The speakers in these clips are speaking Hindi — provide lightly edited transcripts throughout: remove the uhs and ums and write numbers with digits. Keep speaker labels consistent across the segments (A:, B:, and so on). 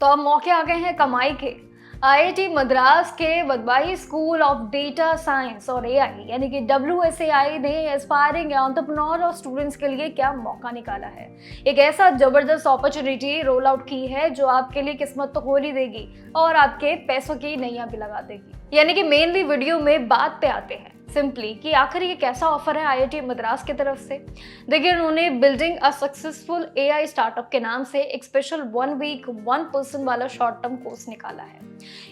A: तो अब मौके आ गए हैं कमाई के। आईआईटी मद्रास के वदवाई स्कूल ऑफ डेटा साइंस और एआई यानी कि WSAI ने एस्पायरिंग एंटरप्रेन्योर और स्टूडेंट्स के लिए क्या मौका निकाला है। एक ऐसा जबरदस्त अपॉर्चुनिटी रोल आउट की है जो आपके लिए किस्मत तो खोल ही देगी और आपके पैसों की नैया भी लगा देगी। यानी कि मेनली वीडियो में बात पे आते हैं सिंपली कि आखिर ये कैसा ऑफर है आईआईटी मद्रास की तरफ से। देखिए, उन्होंने building a successful AI startup के नाम से एक स्पेशल 1 वीक 1 पर्सन वाला शॉर्ट टर्म कोर्स निकाला है।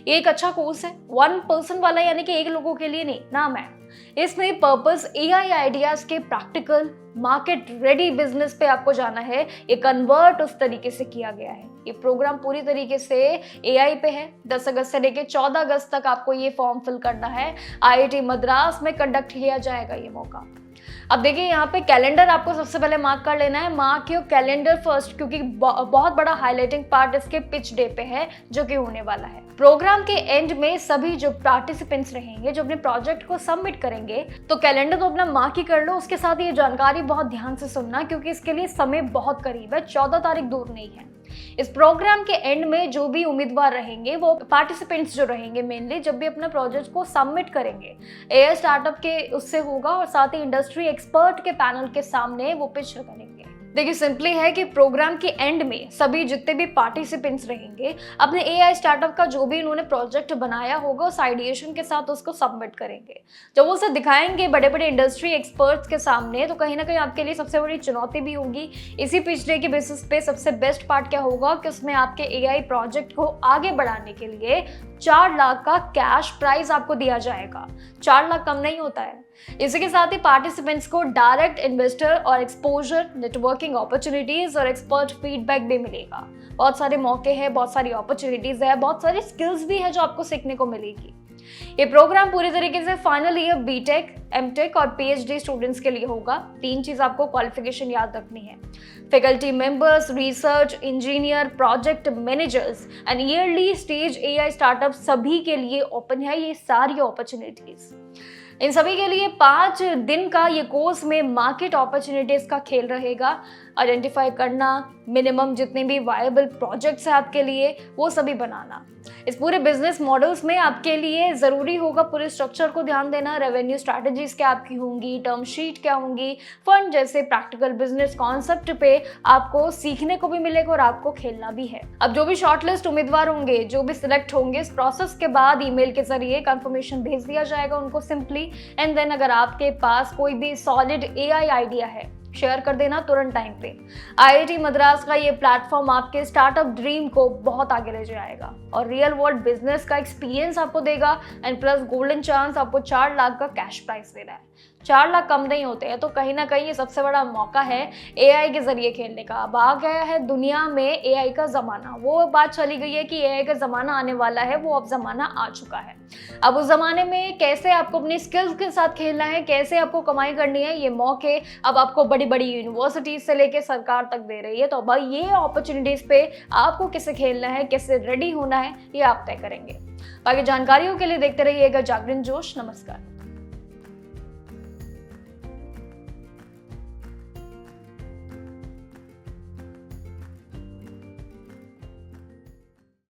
A: ये एक अच्छा कोर्स है, 1 पर्सन वाला यानी कि एक लोगों के लिए नहीं, नाम है। इसमें पर्पस एआई आइडियाज के प्रैक्टिकल मार्केट रेडी बिजनेस पे आपको जाना है। ये कन्वर्ट उस तरीके से किया गया है। ये प्रोग्राम पूरी तरीके से एआई पे है। 10 अगस्त से लेकर 14 अगस्त तक आपको ये फॉर्म फिल करना है। आईआईटी मद्रास में कंडक्ट किया जाएगा ये मौका। अब देखिए, यहाँ पे कैलेंडर आपको सबसे पहले मार्क कर लेना है। मार्क योर कैलेंडर फर्स्ट, क्योंकि बहुत बड़ा हाईलाइटिंग पार्ट इसके पिच डे पे है जो कि होने वाला है। प्रोग्राम के एंड में सभी जो पार्टिसिपेंट्स रहेंगे जो अपने प्रोजेक्ट को सबमिट करेंगे, तो कैलेंडर तो अपना मार्क ही कर लो। उसके साथ ये जानकारी बहुत ध्यान से सुनना, क्योंकि इसके लिए समय बहुत करीब है, 14 तारीख दूर नहीं है। इस प्रोग्राम के एंड में जो भी उम्मीदवार रहेंगे, वो पार्टिसिपेंट्स जो रहेंगे मेनली, जब भी अपने प्रोजेक्ट को सबमिट करेंगे, एआई स्टार्टअप के उससे होगा और साथ ही इंडस्ट्री एक्सपर्ट के पैनल के सामने वो पिच करेंगे। देखिए, सिंपली है कि प्रोग्राम के एंड में सभी जितने भी पार्टिसिपेंट्स रहेंगे अपने एआई स्टार्टअप का जो भी उन्होंने प्रोजेक्ट बनाया होगा उस आइडिएशन के साथ उसको सबमिट करेंगे। जब वो उसे दिखाएंगे बड़े बड़े इंडस्ट्री एक्सपर्ट्स के सामने, तो कहीं ना कहीं आपके लिए सबसे बड़ी चुनौती भी होगी। इसी पिच डे के बेसिस पे सबसे बेस्ट पार्ट क्या होगा कि उसमें आपके एआई प्रोजेक्ट को आगे बढ़ाने के लिए 4 लाख का कैश प्राइज आपको दिया जाएगा। 4 लाख कम नहीं होता है। इसी के साथ ही पार्टिसिपेंट्स को डायरेक्ट इन्वेस्टर और एक्सपोजर, नेटवर्किंग अपॉर्चुनिटीज और एक्सपर्ट फीडबैक भी मिलेगा। बहुत सारे मौके हैं, बहुत सारी अपॉर्चुनिटीज है, बहुत सारी स्किल्स भी है जो आपको सीखने को मिलेगी। ये प्रोग्राम पूरी तरीके से फाइनल ईयर बीटेक, एमटेक और पीएचडी स्टूडेंट्स के लिए होगा। 3 चीज आपको क्वालिफिकेशन याद रखनी है। Faculty members, research engineer, project managers and yearly stage AI startup सभी के लिए ओपन है ये सारी अपॉर्चुनिटीज। इन सभी के लिए 5 दिन का ये कोर्स में मार्केट अपॉर्चुनिटीज का खेल रहेगा। आइडेंटिफाई करना, मिनिमम जितने भी वायबल प्रोजेक्ट्स हैं आपके लिए वो सभी बनाना। इस पूरे बिजनेस मॉडल्स में आपके लिए ज़रूरी होगा पूरे स्ट्रक्चर को ध्यान देना। रेवेन्यू स्ट्रैटेजीज क्या आपकी होंगी, टर्म शीट क्या होंगी, फंड जैसे प्रैक्टिकल बिजनेस कॉन्सेप्ट पे आपको सीखने को भी मिलेगा और आपको खेलना भी है। अब जो भी शॉर्टलिस्ट उम्मीदवार होंगे, जो भी सिलेक्ट होंगे, इस प्रोसेस के बाद ईमेल के जरिए कंफर्मेशन भेज दिया जाएगा उनको सिंपली। एंड देन अगर आपके पास कोई भी सॉलिड एआई आइडिया है, शेयर कर देना तुरंत टाइम पे। आईआईटी मद्रास का ये प्लेटफॉर्म आपके स्टार्टअप ड्रीम को बहुत आगे ले जाएगा और रियल वर्ल्ड बिजनेस का एक्सपीरियंस आपको देगा। एंड प्लस गोल्डन चांस, आपको 4 लाख का कैश प्राइस दे रहा है। 4 लाख कम नहीं होते हैं, तो कहीं ना कहीं ये सबसे बड़ा मौका है एआई के जरिए खेलने का। अब आ गया है दुनिया में एआई का जमाना। वो बात चली गई है कि एआई का जमाना आने वाला है, वो अब जमाना आ चुका है। अब उस जमाने में कैसे आपको अपनी स्किल्स के साथ खेलना है, कैसे आपको कमाई करनी है, ये मौके अब आपको बड़ी बड़ी यूनिवर्सिटीज से लेके सरकार तक दे रही है। तो भाई ये अपॉर्चुनिटीज पे आपको कैसे खेलना है, कैसे रेडी होना है, ये आप तय करेंगे। बाकी जानकारियों के लिए देखते रहिएगा जागरण जोश। नमस्कार।